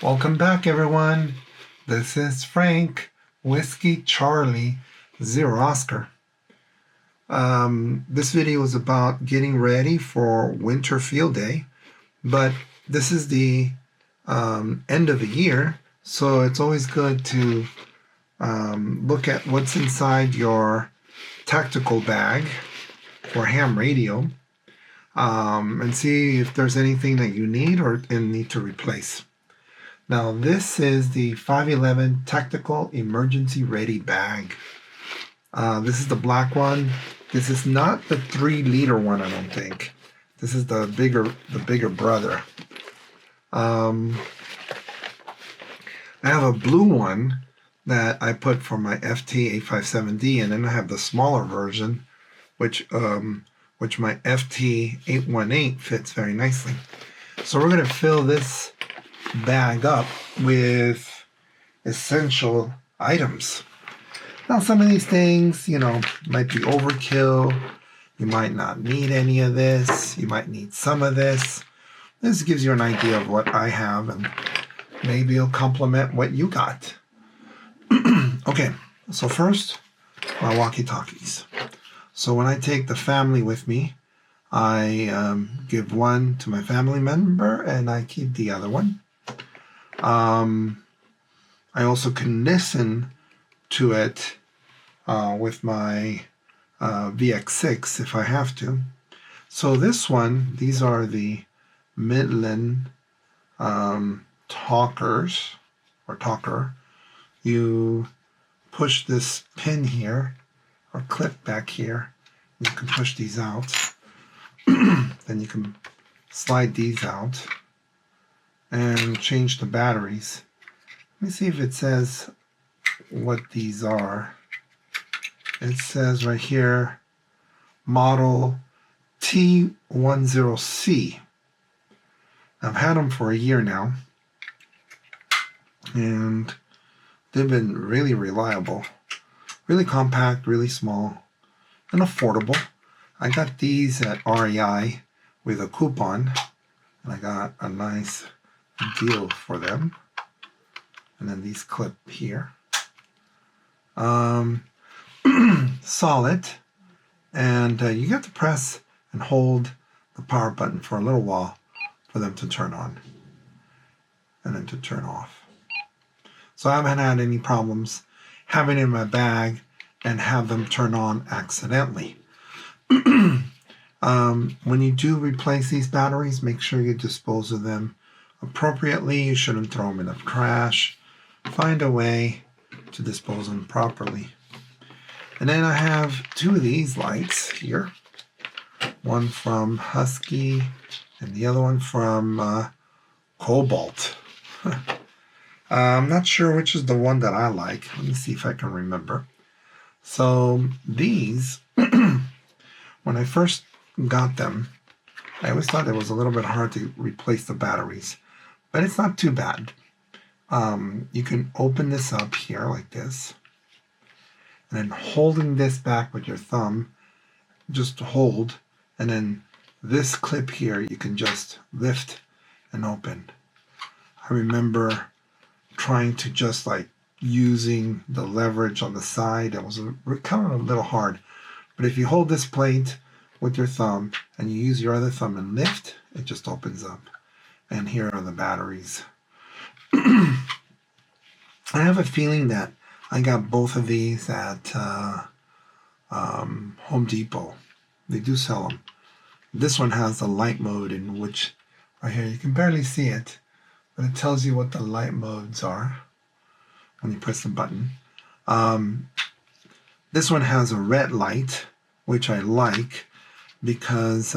Welcome back, everyone. This is Frank, Whiskey Charlie, Zero Oscar. This video is about getting ready for winter field day, but this is the end of the year, so it's always good to look at what's inside your tactical bag for ham radio and see if there's anything that you need or need to replace. Now, this is the 511 Tactical Emergency Ready Bag. This is the black one. This is not the 3-liter one, I don't think. This is the bigger brother. I have a blue one that I put for my FT857D, and then I have the smaller version, which my FT818 fits very nicely. So we're going to fill this bag up with essential items. Now, some of these things, might be overkill. You might not need any of this. You might need some of this. This gives you an idea of what I have, and maybe it'll complement what you got. Okay, so first, my walkie-talkies. So when I take the family with me, I give one to my family member, and I keep the other one. I also can listen to it with my VX6 if I have to. So these are the Midland talker. You push this pin here or clip back here. You can push these out. Then you can slide these out and change the batteries. Let me see if it says what these are. It says right here, model T10C. I've had them for a year now, and they've been really reliable, really compact, really small, and affordable. I got these at REI with a coupon, and I got a nice deal for them. And then these clip here. Solid, and you have to press and hold the power button for a little while for them to turn on and then to turn off. So I haven't had any problems having it in my bag and have them turn on accidentally. When you do replace these batteries, make sure you dispose of them appropriately. You shouldn't throw them in the trash. Find a way to dispose of them properly. And then I have two of these lights here. One from Husky and the other one from Cobalt. I'm not sure which is the one that I like. Let me see if I can remember. So these, when I first got them, I always thought it was a little bit hard to replace the batteries, but it's not too bad. You can open this up here like this, and then holding this back with your thumb, just hold, and then this clip here you can just lift and open. I remember trying to just using the leverage on the side. It was kind of a little hard, but if you hold this plate with your thumb and you use your other thumb and lift, it just opens up. And here are the batteries. I have a feeling that I got both of these at Home Depot. They do sell them. This one has the light mode, in which right here you can barely see it, but it tells you what the light modes are when you press the button. This one has a red light, which I like, because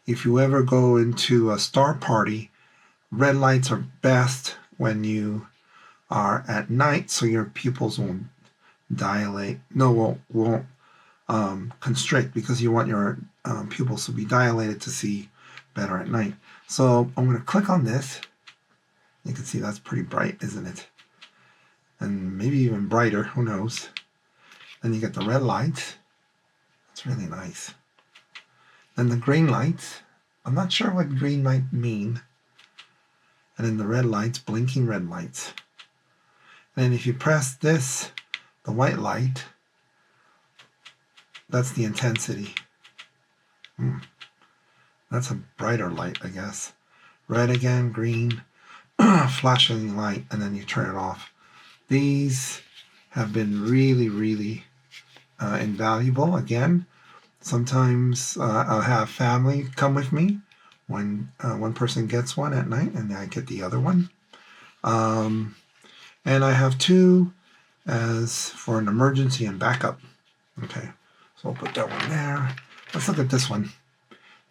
if you ever go into a star party, red lights are best when you are at night, so your pupils won't dilate. No, won't constrict, because you want your pupils to be dilated to see better at night. So I'm going to click on this. You can see that's pretty bright, isn't it? And maybe even brighter, who knows? Then you get the red light. It's really nice. Then the green light. I'm not sure what green light mean. And then the red lights, blinking red lights. And then if you press this, the white light, that's the intensity. That's a brighter light, I guess. Red again, green, flashing light, and then you turn it off. These have been really, really invaluable. Again, sometimes I'll have family come with me when one person gets one at night and I get the other one. And I have two as for an emergency and backup. Okay, so I'll put that one there. Let's look at this one.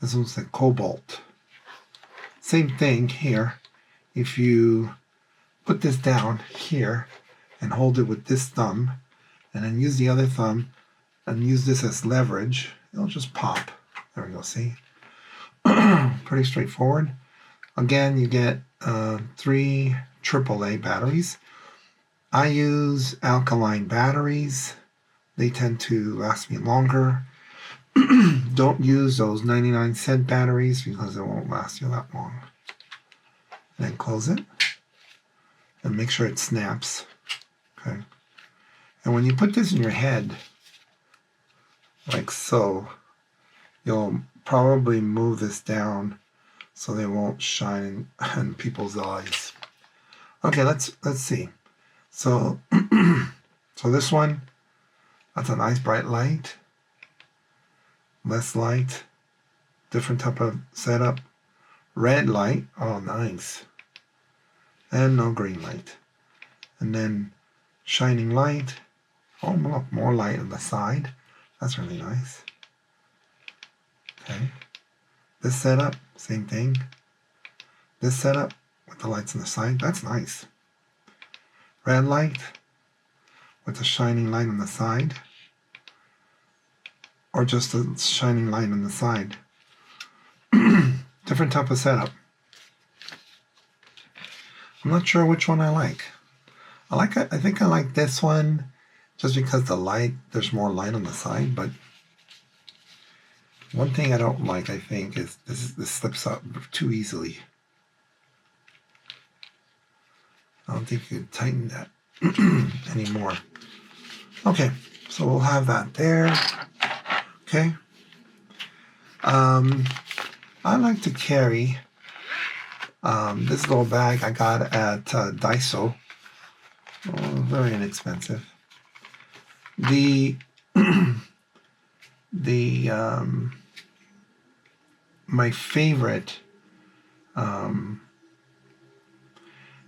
This one's the cobalt. Same thing here. If you put this down here and hold it with this thumb, and then use the other thumb and use this as leverage, it'll just pop. There we go, see? Pretty straightforward. Again, you get 3 AAA batteries. I use alkaline batteries. They tend to last me longer. Don't use those 99-cent batteries because they won't last you that long. And then close it and make sure it snaps. Okay. And when you put this in your head, like so, you'll probably move this down so they won't shine in people's eyes. Okay, let's see. So, so this one, that's a nice bright light. Less light, different type of setup. Red light, oh nice. And no green light. And then shining light, oh look, more light on the side. That's really nice. Okay. This setup, same thing. This setup with the lights on the side, that's nice. Red light with the shining light on the side. Or just a shining light on the side. Different type of setup. I'm not sure which one I like. I think I like this one just because the light, there's more light on the side, but one thing I don't like, I think, is this slips up too easily. I don't think you could tighten that anymore. Okay, so we'll have that there. Okay. I like to carry this little bag I got at Daiso. Oh, very inexpensive. My favorite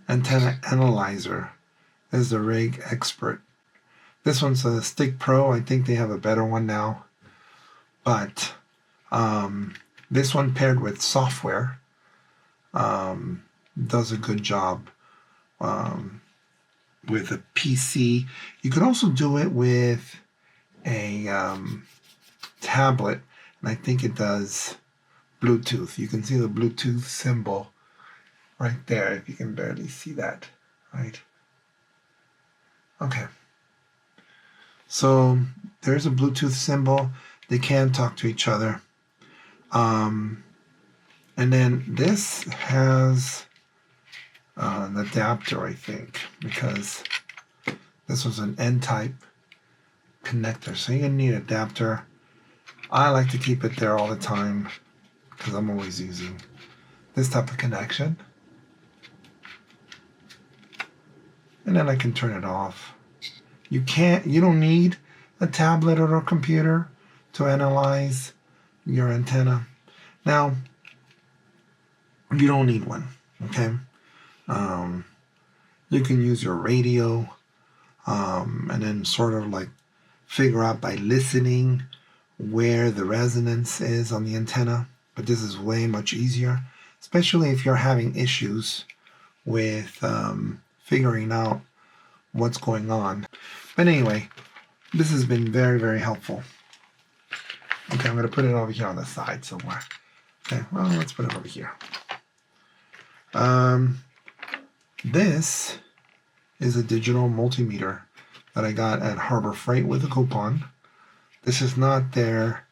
antenna analyzer is the Rig Expert. This one's a Stick Pro. I think they have a better one now. But this one paired with software does a good job with a PC. You could also do it with a tablet, and I think it does Bluetooth. You can see the Bluetooth symbol right there, if you can barely see that, right? Okay. So there's a Bluetooth symbol. They can talk to each other. And then this has an adapter, I think, because this was an N-type connector. So you need an adapter. I like to keep it there all the time because I'm always using this type of connection. And then I can turn it off. You don't need a tablet or a computer to analyze your antenna. Now, you don't need one, okay? You can use your radio and then sort of like figure out by listening where the resonance is on the antenna. But this is way much easier, especially if you're having issues with figuring out what's going on. But anyway, this has been very, very helpful. Okay, I'm going to put it over here on the side somewhere. Okay, well, let's put it over here. This is a digital multimeter that I got at Harbor Freight with a coupon. This is not their,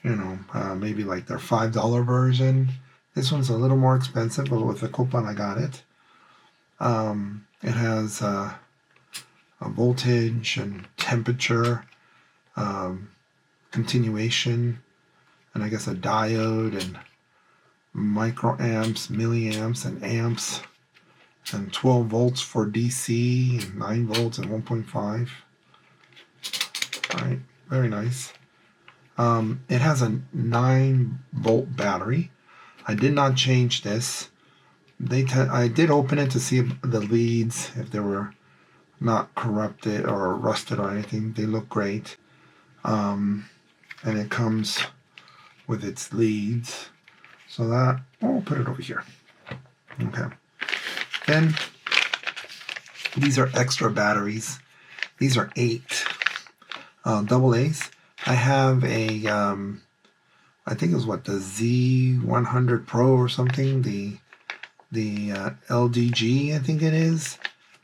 maybe like their $5 version. This one's a little more expensive, but with the coupon I got it. It has a voltage and temperature, continuation, and I guess a diode and microamps, milliamps, and amps, and 12 volts for DC, and 9 volts and 1.5. All right, very nice. It has a 9-volt battery. I did not change this. I did open it to see the leads, if they were not corrupted or rusted or anything. They look great. And it comes with its leads. So that, I'll put it over here. Okay. Then, these are extra batteries. These are 8 double A's. I have a, I think it was the Z100 Pro or something, the LDG, I think it is,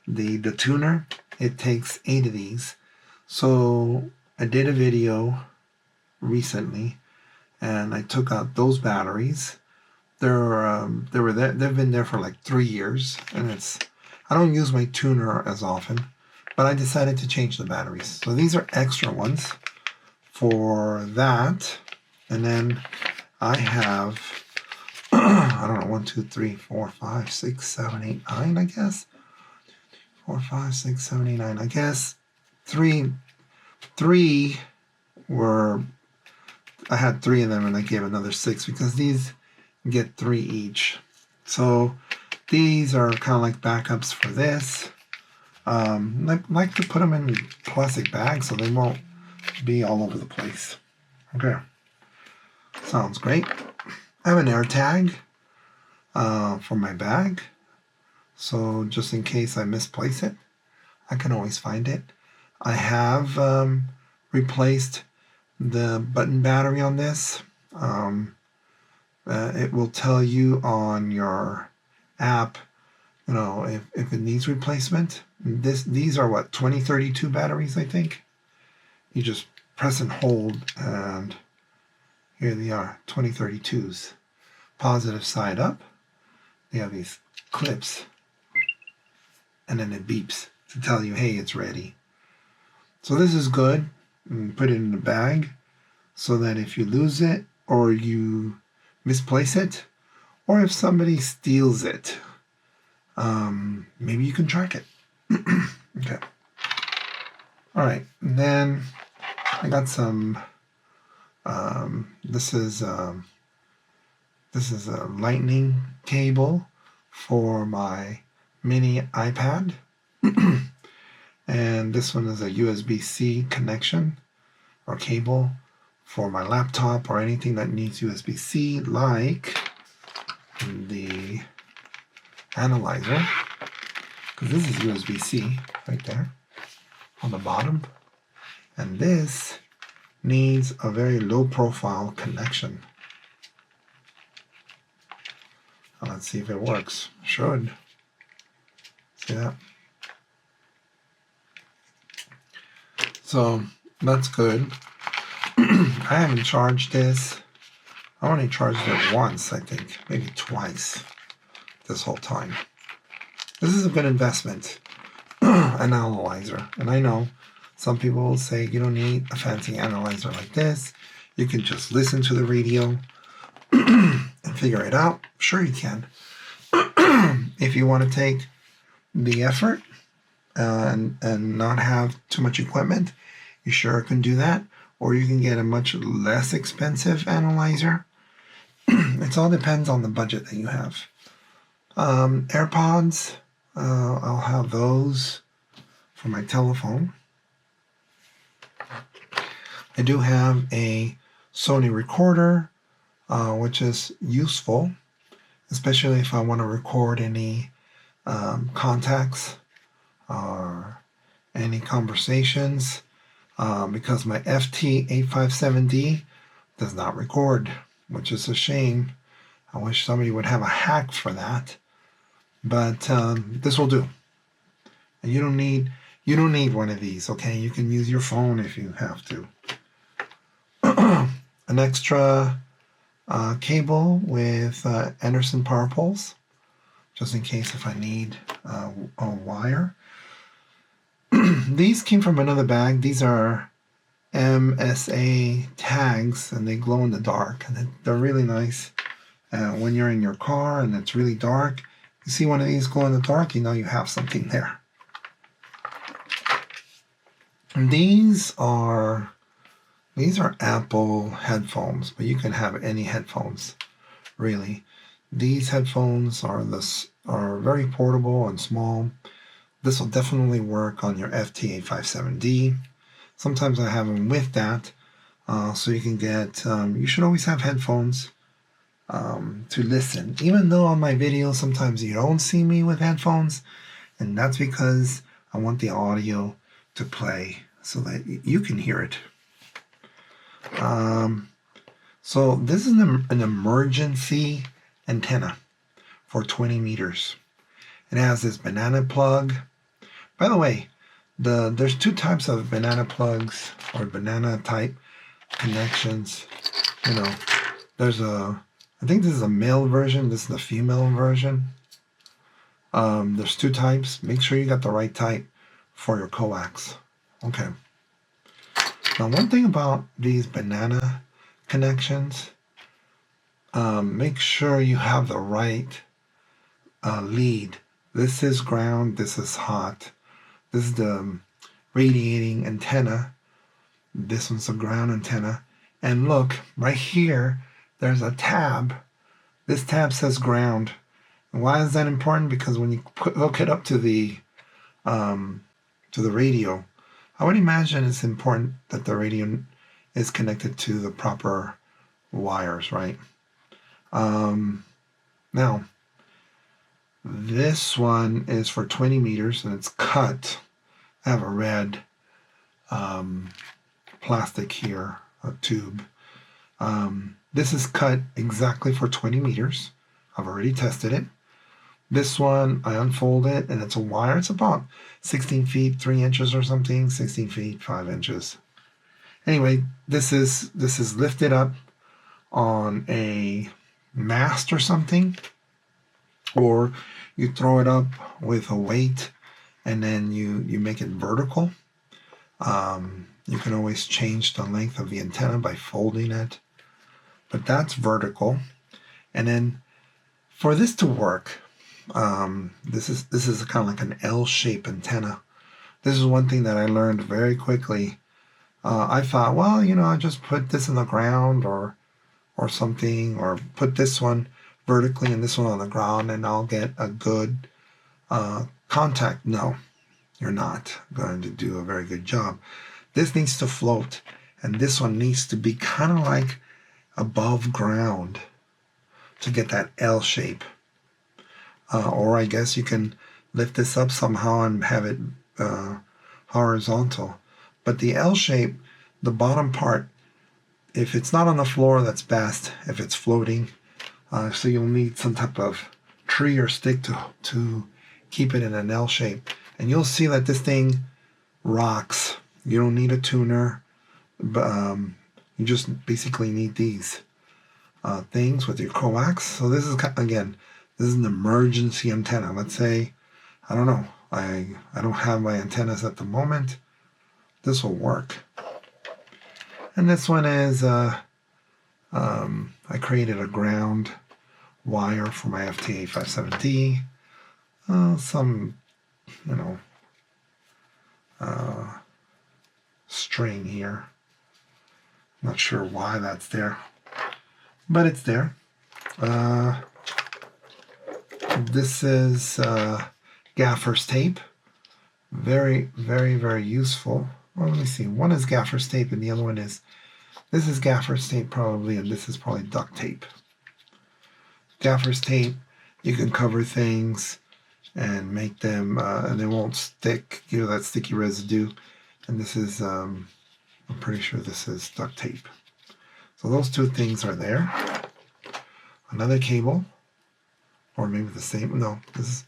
the tuner. It takes 8 of these. So I did a video recently, and I took out those batteries. They've been there for like 3 years, and I don't use my tuner as often, but I decided to change the batteries. So these are extra ones for that. And then I have, I don't know, 1, 2, 3, 4, 5, 6, 7, 8, 9, I guess. 4, 5, 6, 7, 8, 9. I guess three were, I had 3 of them, and I gave another 6 because these get 3 each. So these are kind of like backups for this. I like to put them in plastic bags so they won't be all over the place. Okay. Sounds great. I have an air tag for my bag, so just in case I misplace it, I can always find it. I have replaced the button battery on this. It will tell you on your app, if it needs replacement. These are 2032 batteries, I think. You just press and hold, and here they are, 2032s. Positive side up. They have these clips, and then it beeps to tell you, hey, it's ready. So this is good. Put it in the bag so that if you lose it or you misplace it, or if somebody steals it, maybe you can track it. Okay. All right. And then I got some. This is a lightning cable for my mini iPad. And this one is a USB-C connection or cable for my laptop or anything that needs USB-C, like the analyzer, because this is USB-C right there on the bottom, and this needs a very low profile connection. Let's see if it works. Should. See that? So that's good. I haven't charged this. I only charged it once, I think, maybe twice this whole time. This is a good investment, an analyzer. And I know some people will say you don't need a fancy analyzer like this. You can just listen to the radio and figure it out. Sure you can. If you want to take the effort and not have too much equipment, you sure can do that. Or you can get a much less expensive analyzer. It all depends on the budget that you have. AirPods, I'll have those for my telephone. I do have a Sony recorder, which is useful, especially if I want to record any contacts or any conversations, because my FT857D does not record, which is a shame. I wish somebody would have a hack for that, but this will do. And you don't need one of these, okay? You can use your phone if you have to. An extra cable with Anderson power poles, just in case if I need a wire. These came from another bag. These are MSA tags, and they glow in the dark, and they're really nice. When you're in your car and it's really dark, you see one of these glow in the dark, you know you have something there. And these are Apple headphones, but you can have any headphones, really. These headphones are very portable and small. This will definitely work on your FT857D. Sometimes I have them with that, so you can get. You should always have headphones to listen. Even though on my videos sometimes you don't see me with headphones, and that's because I want the audio to play so that you can hear it. So this is an emergency antenna for 20 meters. It has this banana plug. By the way, there's two types of banana plugs or banana type connections. You know, I think this is a male version, this is the female version. There's two types. Make sure you got the right type for your coax. Okay. Now, one thing about these banana connections, make sure you have the right lead. This is ground, this is hot. This is the radiating antenna. This one's the ground antenna. And look, right here, there's a tab. This tab says ground. And why is that important? Because when you hook it up to the radio, I would imagine it's important that the radio is connected to the proper wires, right? Now, this one is for 20 meters and it's cut. I have a red plastic here, a tube. This is cut exactly for 20 meters. I've already tested it. This one, I unfold it, and it's a wire. It's about 16 feet, 3 inches or something, 16 feet, 5 inches. Anyway, this is lifted up on a mast or something, or you throw it up with a weight, and then you make it vertical. You can always change the length of the antenna by folding it, but that's vertical. And then for this to work, this is kind of like an L-shaped antenna. This is one thing that I learned very quickly. I thought, well, I just put this in the ground or something, or put this one vertically and this one on the ground, and I'll get a good contact. No, you're not going to do a very good job. This needs to float, and this one needs to be kind of like above ground to get that L shape. Or I guess you can lift this up somehow and have it horizontal. But the L shape, the bottom part, if it's not on the floor, that's best. If it's floating, so you'll need some type of tree or stick to keep it in an L shape. And you'll see that this thing rocks. You don't need a tuner, but you just basically need these things with your coax. So this is, again, this is an emergency antenna. Let's say, I don't know, I don't have my antennas at the moment. This will work. And this one is, I created a ground wire for my FT857D. Some, string here. Not sure why that's there, but it's there. This is gaffer's tape. Very, very, very useful. Well, let me see. One is gaffer's tape and the other one is, this is gaffer's tape probably, and this is probably duct tape. Gaffer's tape, you can cover things and make them, and they won't stick, that sticky residue. And this is, I'm pretty sure this is duct tape. So those two things are there. Another cable, or maybe the same, no, this is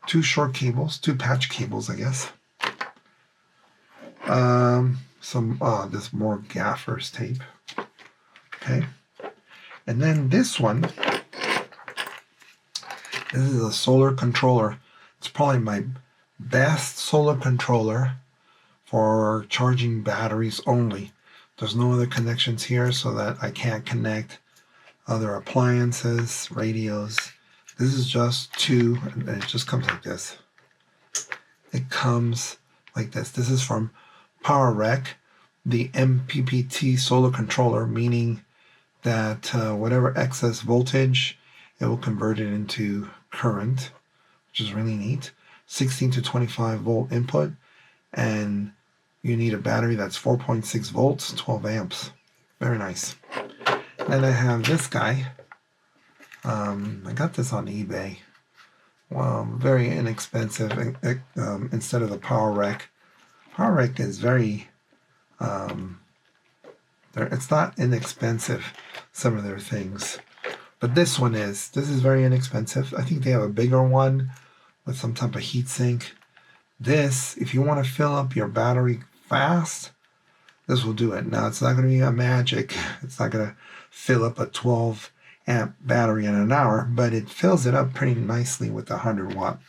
two short cables, two patch cables, I guess. There's more gaffer's tape. Okay. And then this one, this is a solar controller. It's probably my best solar controller for charging batteries only. There's no other connections here so that I can't connect other appliances, radios. This is just two, and it just comes like this. It comes like this. This is from PowerRec, the MPPT solar controller, meaning that whatever excess voltage, it will convert it into current, which is really neat. 16 to 25 volt input, and you need a battery that's 4.6 volts, 12 amps. Very nice. Then I have this guy. I got this on eBay. Well, very inexpensive. Instead of the PowerRec. PowerRec is very, it's not inexpensive, some of their things. But this one is. This is very inexpensive. I think they have a bigger one with some type of heat sink. This, if you want to fill up your battery fast, this will do it. Now, it's not going to be a magic. It's not going to fill up a 12 amp battery in an hour, but it fills it up pretty nicely with a 100-watt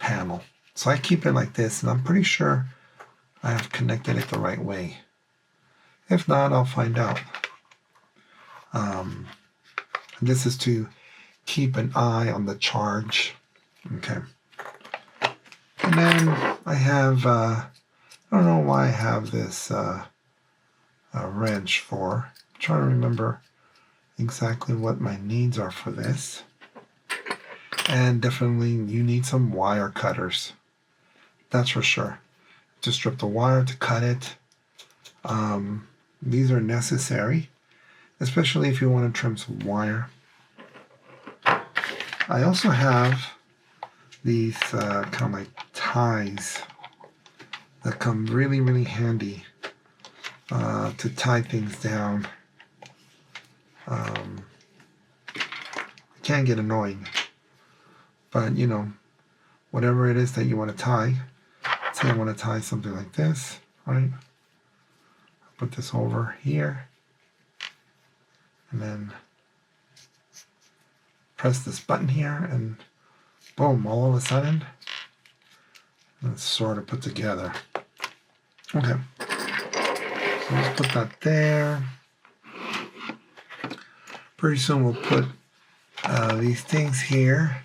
panel. So I keep it like this, and I'm pretty sure I have connected it the right way. If not, I'll find out. This is to keep an eye on the charge. Okay. And then I have, I don't know why I have this wrench for. I'm trying to remember exactly what my needs are for this. And definitely you need some wire cutters. That's for sure. To strip the wire, to cut it. These are necessary, especially if you want to trim some wire. I also have these kind of like ties that come really, really handy to tie things down. It can get annoying, but you know, whatever it is that you want to tie. Say I want to tie something like this, right? I'll put this over here, and then press this button here, and boom, all of a sudden, it's sort of put together. Okay, so let's put that there. Pretty soon we'll put these things here.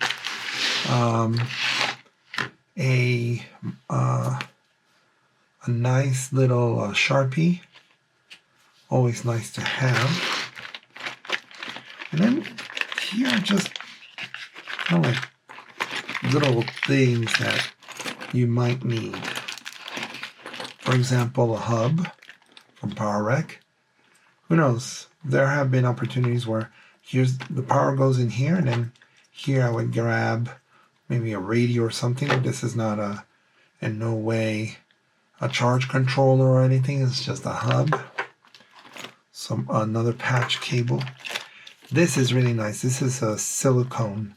A nice little Sharpie, always nice to have. And then here are just kind of like little things that you might need. For example, a hub from PowerRec. Who knows? There have been opportunities where here's the power goes in here, and then here I would grab maybe a radio or something. This is not in no way a charge controller or anything. It's just a hub. Another patch cable. This is really nice. This is a silicone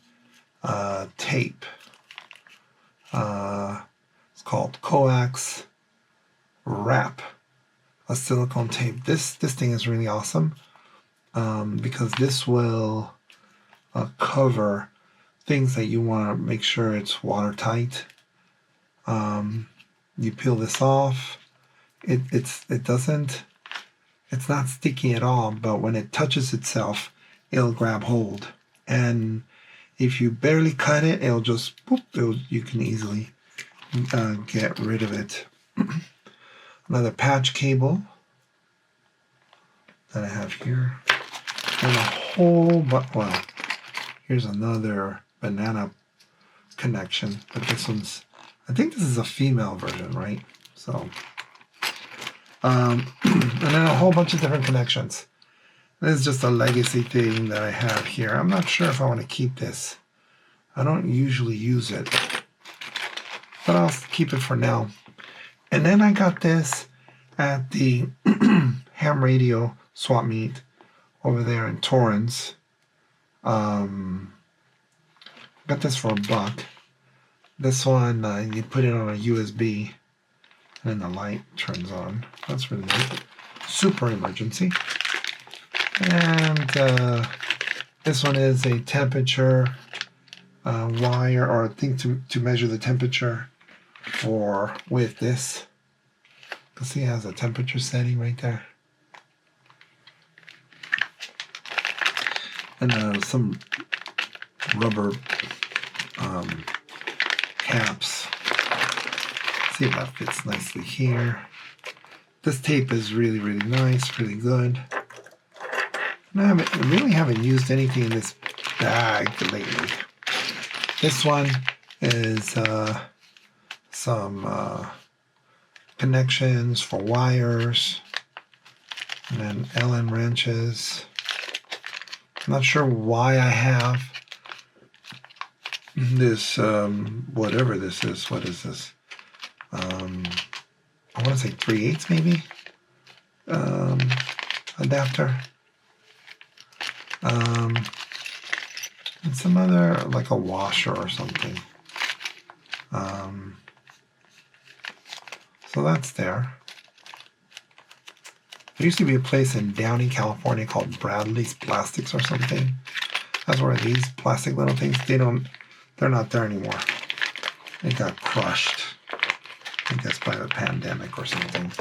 tape. It's called coax wrap. A silicone tape. This thing is really awesome because this will cover things that you want to make sure it's watertight. You peel this off. It's not sticky at all, but when it touches itself, it'll grab hold. And if you barely cut it, it'll just boop. You can easily get rid of it. Another patch cable that I have here, and a whole well, here's another banana connection, but this one's, I think this is a female version, right? So and then a whole bunch of different connections. This is just a legacy thing that I have here. I'm not sure if I want to keep this. I don't usually use it, but I'll keep it for now. And then I got this at the ham radio swap meet over there in Torrance. Got this for $1. This one, you put it on a USB, and then the light turns on. That's really neat. Super emergency. And this one is a temperature wire or thing to measure the temperature for with this. You can see it has a temperature setting right there. And some rubber caps. See if that fits nicely here. This tape is really, really nice, really good. And I really haven't used anything in this bag lately. This one is some connections for wires, and then Allen wrenches. I'm not sure why I have this, whatever this is. What is this? I want to say 3/8 maybe, adapter. And some other, like a washer or something. So that's there. There used to be a place in Downey, California called Bradley's Plastics or something. That's where these plastic little things, they're not there anymore. They got crushed. I think that's by the pandemic or something.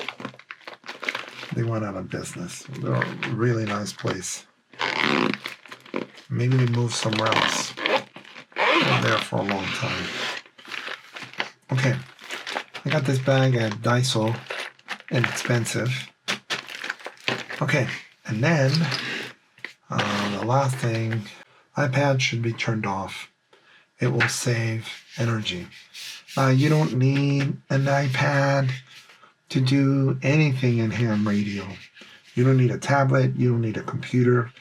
They went out of business. They're a really nice place. Maybe they moved somewhere else. They're there for a long time. Okay, I got this bag at Daiso, inexpensive. Okay, and then the last thing, iPad should be turned off. It will save energy. You don't need an iPad to do anything in ham radio. You don't need a tablet. You don't need a computer.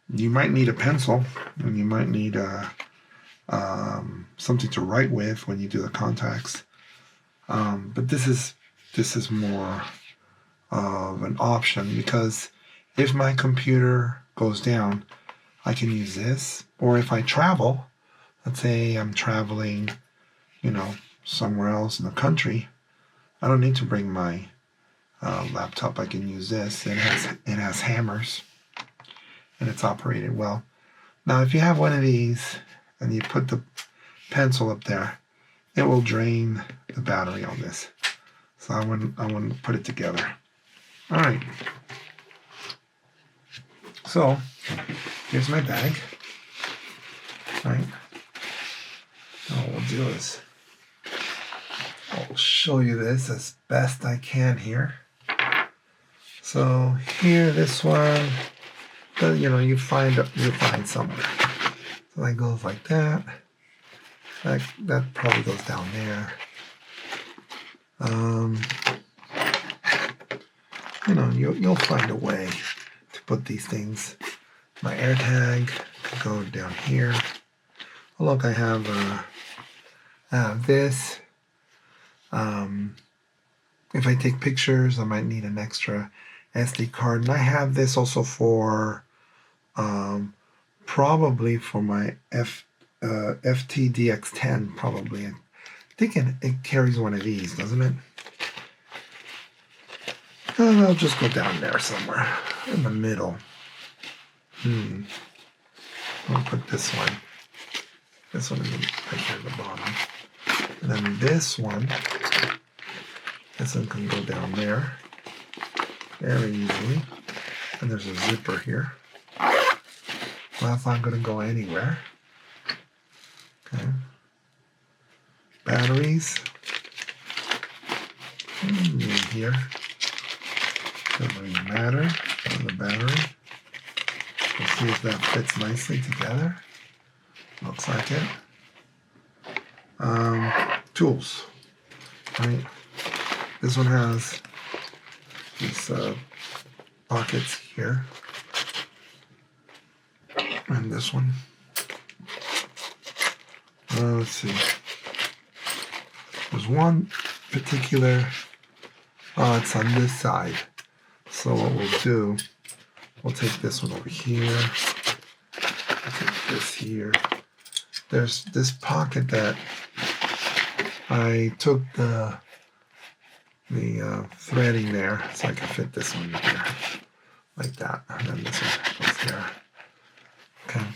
You might need a pencil, and you might need something to write with when you do the contacts. But this is more of an option, because if my computer goes down, I can use this. Or if I travel, let's say I'm traveling, somewhere else in the country, I don't need to bring my laptop. I can use this. It has hammers, and it's operated well. Now, if you have one of these and you put the pencil up there, it will drain the battery on this. So I wouldn't put it together. All right. So here's my bag. All right. Now what we'll do is I'll show you this as best I can here. So here, this one, you find somewhere. So that goes like that. That probably goes down there. You'll find a way to put these things. My AirTag could go down here. Oh, look, I have this. If I take pictures, I might need an extra SD card. And I have this also for probably for my FTDX10, probably. I think it carries one of these, doesn't it? And I'll just go down there somewhere in the middle. I'll put this one. This one is right here at the bottom. And then this one can go down there very easily. And there's a zipper here. Well, that's not going to go anywhere. Okay. Batteries. Here. Doesn't really matter. The battery. We'll see if that fits nicely together. Looks like it. Tools. Right. This one has these pockets here. And this one. Let's see. There's one particular. It's on this side. So what we'll do, we'll take this one over here. I'll take this here. There's this pocket that I took the threading there, so I can fit this one here. like that. And then this one goes there. Okay.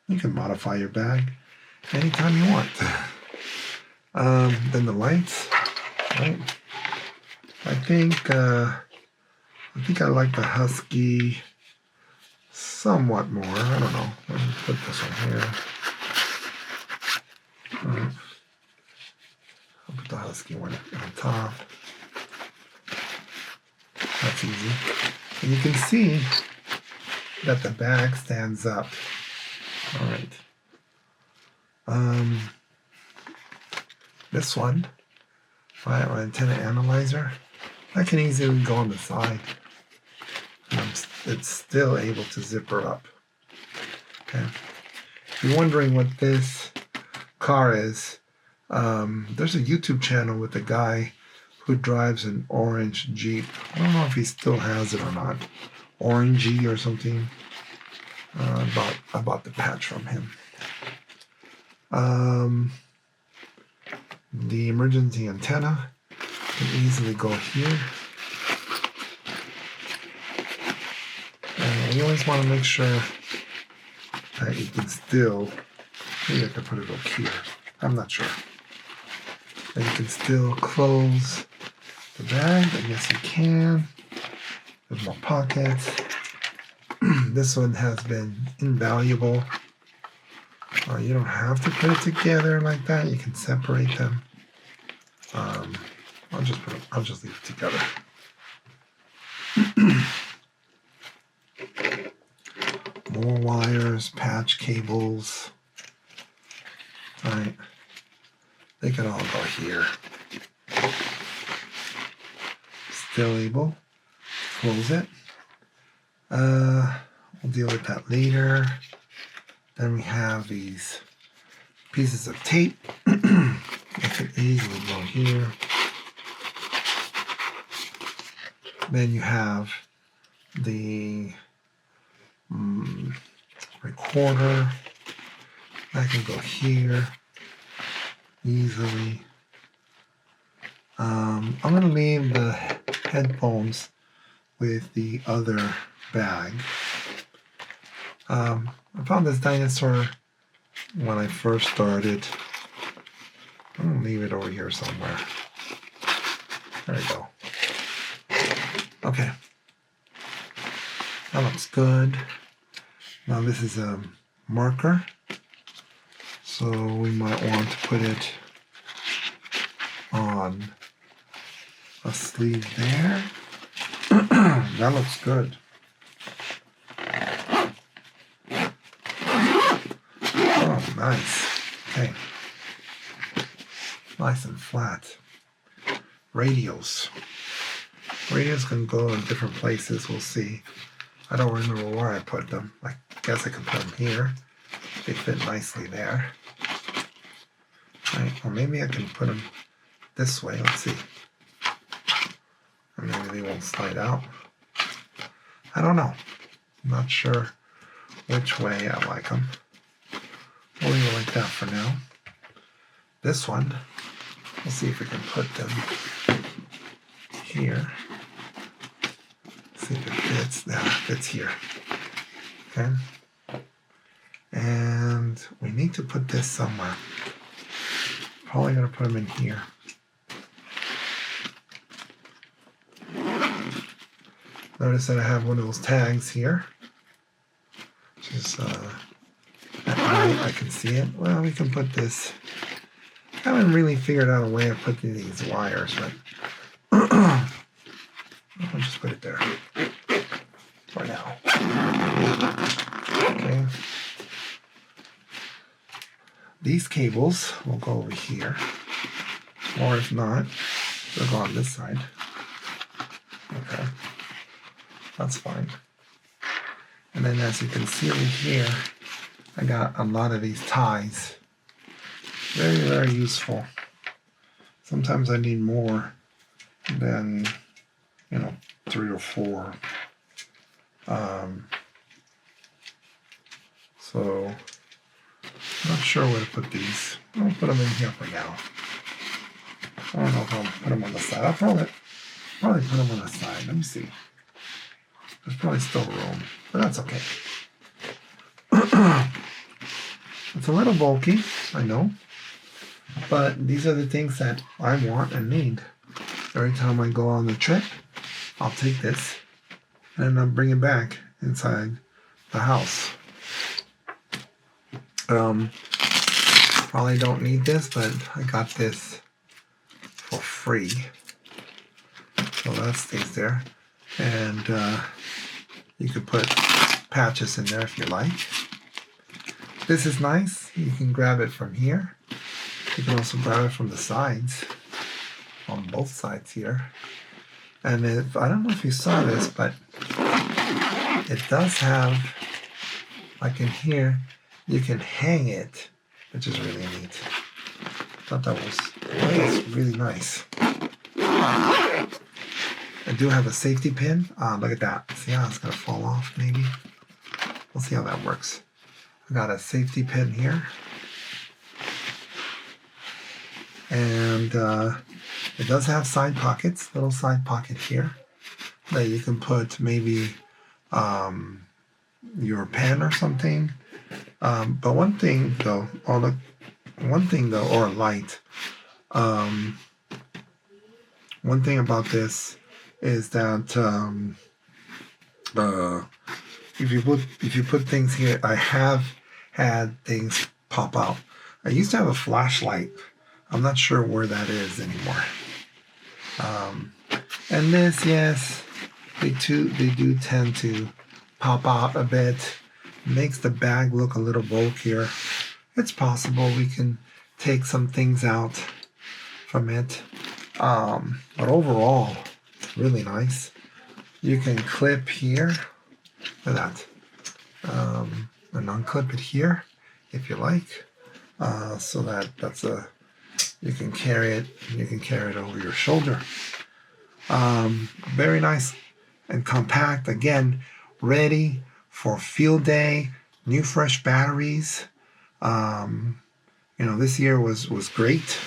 You can modify your bag anytime you want. Then the lights, right? I think I like the Husky somewhat more. I don't know. Let me put this one here. I'll put the Husky one on top. That's easy. And you can see that the bag stands up. All right. This one, my antenna analyzer, I can easily go on the side. It's still able to zipper up. Okay. If you're wondering what this car is, there's a YouTube channel with a guy who drives an orange Jeep. I don't know if he still has it or not. Orangey or something. I bought the patch from him. The emergency antenna can easily go here. And you always want to make sure that you can still, maybe I can put it up here. I'm not sure. And you can still close the bag. I guess you can. There's more pockets. This one has been invaluable. You don't have to put it together like that. You can separate them. I'll just leave it together. More wires, patch cables. All right. They can all go here. Still able. Close it. We'll deal with that later. Then we have these pieces of tape. They can easily go here. Then you have the recorder. That can go here easily. I'm going to leave the headphones with the other bag. I found this dinosaur when I first started. I'm going to leave it over here somewhere. There we go. Okay. That looks good. Now this is a marker. So we might want to put it on a sleeve there. That looks good. Oh, nice. Okay. Nice and flat. Radios. Radios can go in different places. We'll see. I don't remember where I put them. I guess I can put them here. They fit nicely there. Right. Or maybe I can put them this way. Let's see. And maybe they won't slide out. I don't know. I'm not sure which way I like them. We'll leave it like that for now. This one, we'll see if we can put them here. See if it fits. Now it fits here. Okay. And we need to put this somewhere. Probably going to put them in here. Notice that I have one of those tags here. Just I can see it. Well, we can put this. I haven't really figured out a way of putting these wires, but I'll just put it there for now. Okay. These cables will go over here, or if not, they'll go on this side. Okay, that's fine. And then as you can see over here, I got a lot of these ties. Very, very useful. Sometimes I need more than, 3 or 4. So I'm not sure where to put these. I'll put them in here for now. I don't know if I'll put them on the side. I'll probably put them on the side. Let me see. There's probably still room, but that's okay. It's a little bulky, I know, but these are the things that I want and need. Every time I go on the trip, I'll take this and I'll bring it back inside the house. Probably don't need this, but I got this for free, so that stays there. And you could put patches in there if you like. This is nice. You can grab it from here. You can also grab it from the sides, on both sides here. And if, I don't know if you saw this, but it does have, like in here, you can hang it, which is really neat. I thought that was really nice. I do have a safety pin. Look at that. See how it's going to fall off maybe? We'll see how that works. I got a safety pin here. And it does have side pockets, little side pocket here that you can put maybe your pen or something. But one thing though, or a light. One thing about this is that if you put things here, I have had things pop out. I used to have a flashlight. I'm not sure where that is anymore. And this, yes, they do tend to pop out a bit. Makes the bag look a little bulkier. It's possible we can take some things out from it. But overall, it's really nice. You can clip here. Look at that. And unclip it here if you like. So that's a, you can carry it over your shoulder. Very nice and compact. Again, ready for field day. New fresh batteries. This year was great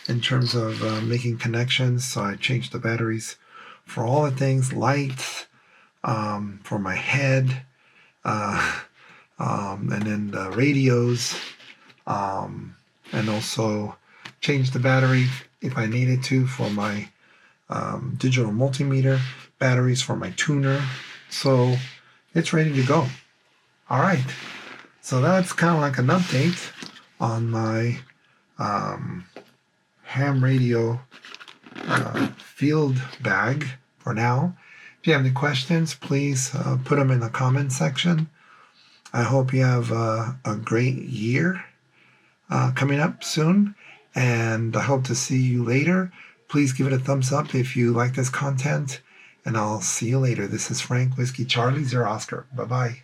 in terms of making connections. So I changed the batteries for all the things, lights, for my head, and then the radios, and also changed the battery if I needed to for my digital multimeter, batteries for my tuner. So it's ready to go. All right. So that's kind of like an update on my ham radio field bag for now. If you have any questions, please put them in the comment section. I hope you have a great year coming up soon, and I hope to see you later. Please give it a thumbs up if you like this content, and I'll see you later. This is Frank Whiskey Charlie 0 Oscar. Bye-bye.